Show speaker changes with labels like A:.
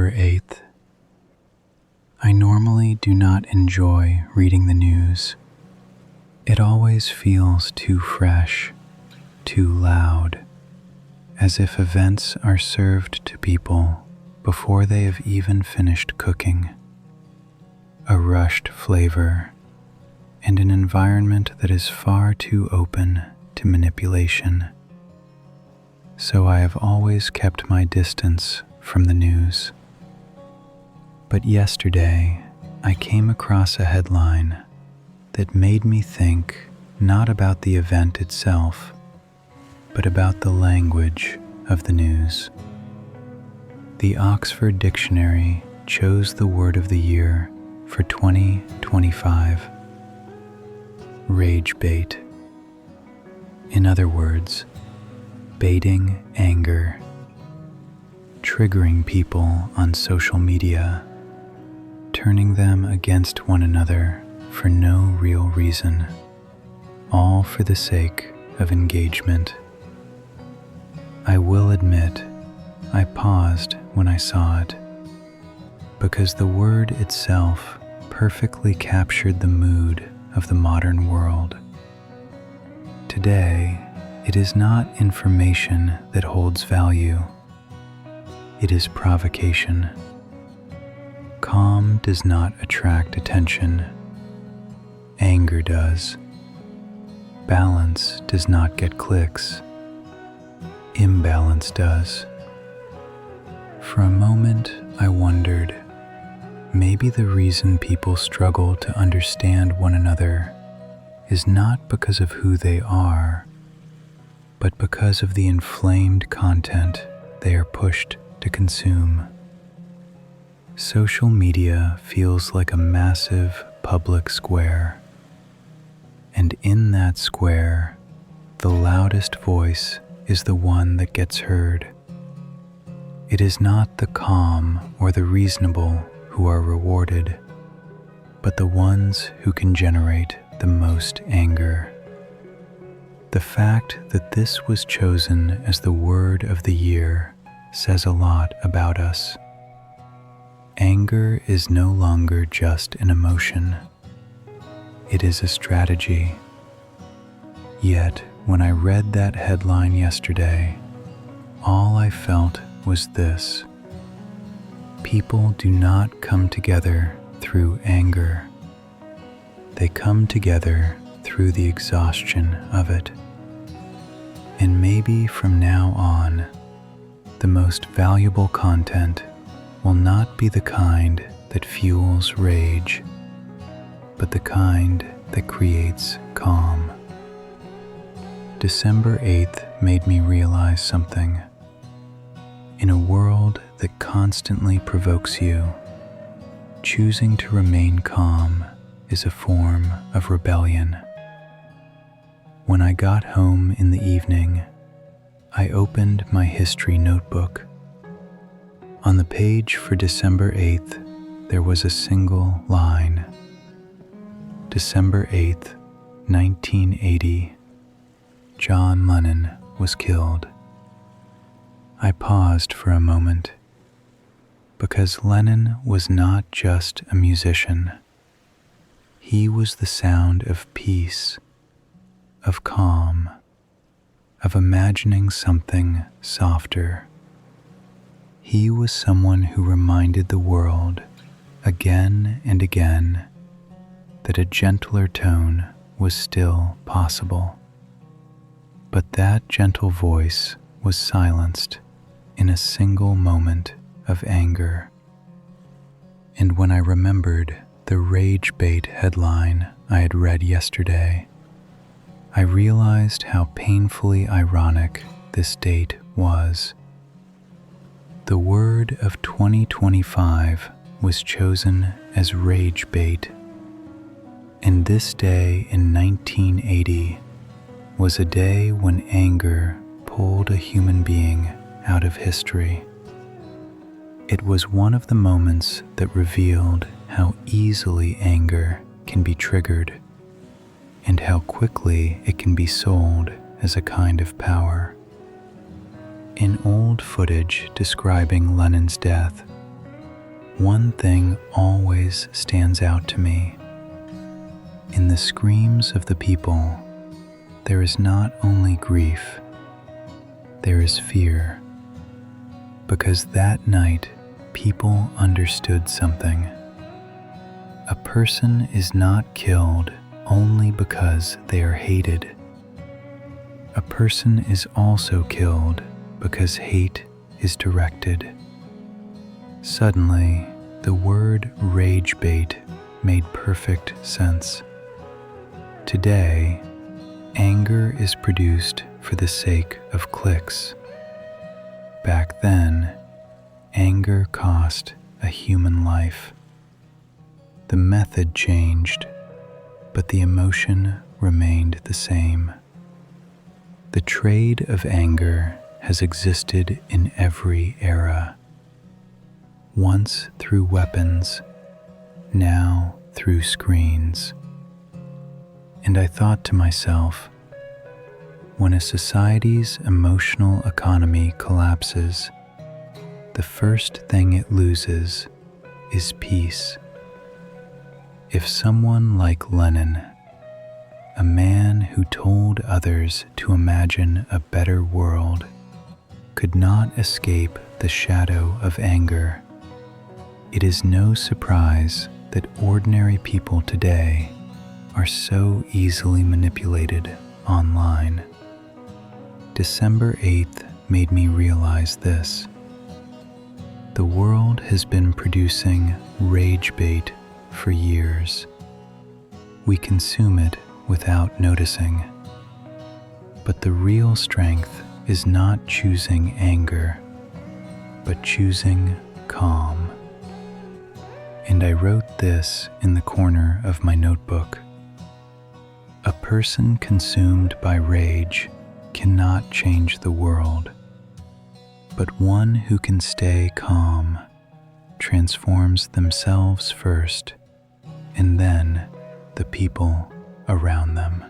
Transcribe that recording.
A: December 8th. I normally do not enjoy reading the news. It always feels too fresh, too loud, as if events are served to people before they have even finished cooking. A rushed flavor and an environment that is far too open to manipulation. So I have always kept my distance from the news. But yesterday, I came across a headline that made me think not about the event itself, but about the language of the news. The Oxford Dictionary chose the word of the year for 2025, rage bait. In other words, baiting anger, triggering people on social media, turning them against one another for no real reason, all for the sake of engagement. I will admit, I paused when I saw it, because the word itself perfectly captured the mood of the modern world. Today, it is not information that holds value. It is provocation. Calm does not attract attention. Anger does. Balance does not get clicks. Imbalance does. For a moment, I wondered, maybe the reason people struggle to understand one another is not because of who they are, but because of the inflamed content they are pushed to consume. Social media feels like a massive public square, and in that square, the loudest voice is the one that gets heard. It is not the calm or the reasonable who are rewarded, but the ones who can generate the most anger. The fact that this was chosen as the word of the year says a lot about us. Anger is no longer just an emotion. It is a strategy. Yet, when I read that headline yesterday, all I felt was this: people do not come together through anger. They come together through the exhaustion of it. And maybe from now on, the most valuable content will not be the kind that fuels rage, but the kind that creates calm. December 8th made me realize something. In a world that constantly provokes you, choosing to remain calm is a form of rebellion. When I got home in the evening, I opened my history notebook. On the page for December 8th, there was a single line. December 8th, 1980, John Lennon was killed. I paused for a moment, because Lennon was not just a musician. He was the sound of peace, of calm, of imagining something softer. He was someone who reminded the world again and again that a gentler tone was still possible. But that gentle voice was silenced in a single moment of anger. And when I remembered the rage bait headline I had read yesterday, I realized how painfully ironic this date was. The word of 2025 was chosen as rage bait, and this day in 1980 was a day when anger pulled a human being out of history. It was one of the moments that revealed how easily anger can be triggered and how quickly it can be sold as a kind of power. In old footage describing Lennon's death, one thing always stands out to me. In the screams of the people, there is not only grief, there is fear. Because that night, people understood something. A person is not killed only because they are hated. A person is also killed because hate is directed. Suddenly, the word rage bait made perfect sense. Today, anger is produced for the sake of clicks. Back then, anger cost a human life. The method changed, but the emotion remained the same. The trade of anger has existed in every era. Once through weapons, now through screens. And I thought to myself, when a society's emotional economy collapses, the first thing it loses is peace. If someone like Lenin, a man who told others to imagine a better world, could not escape the shadow of anger, it is no surprise that ordinary people today are so easily manipulated online. December 8th made me realize this. The world has been producing rage bait for years. We consume it without noticing. But the real strength is not choosing anger, but choosing calm. And I wrote this in the corner of my notebook. A person consumed by rage cannot change the world, but one who can stay calm transforms themselves first, and then the people around them.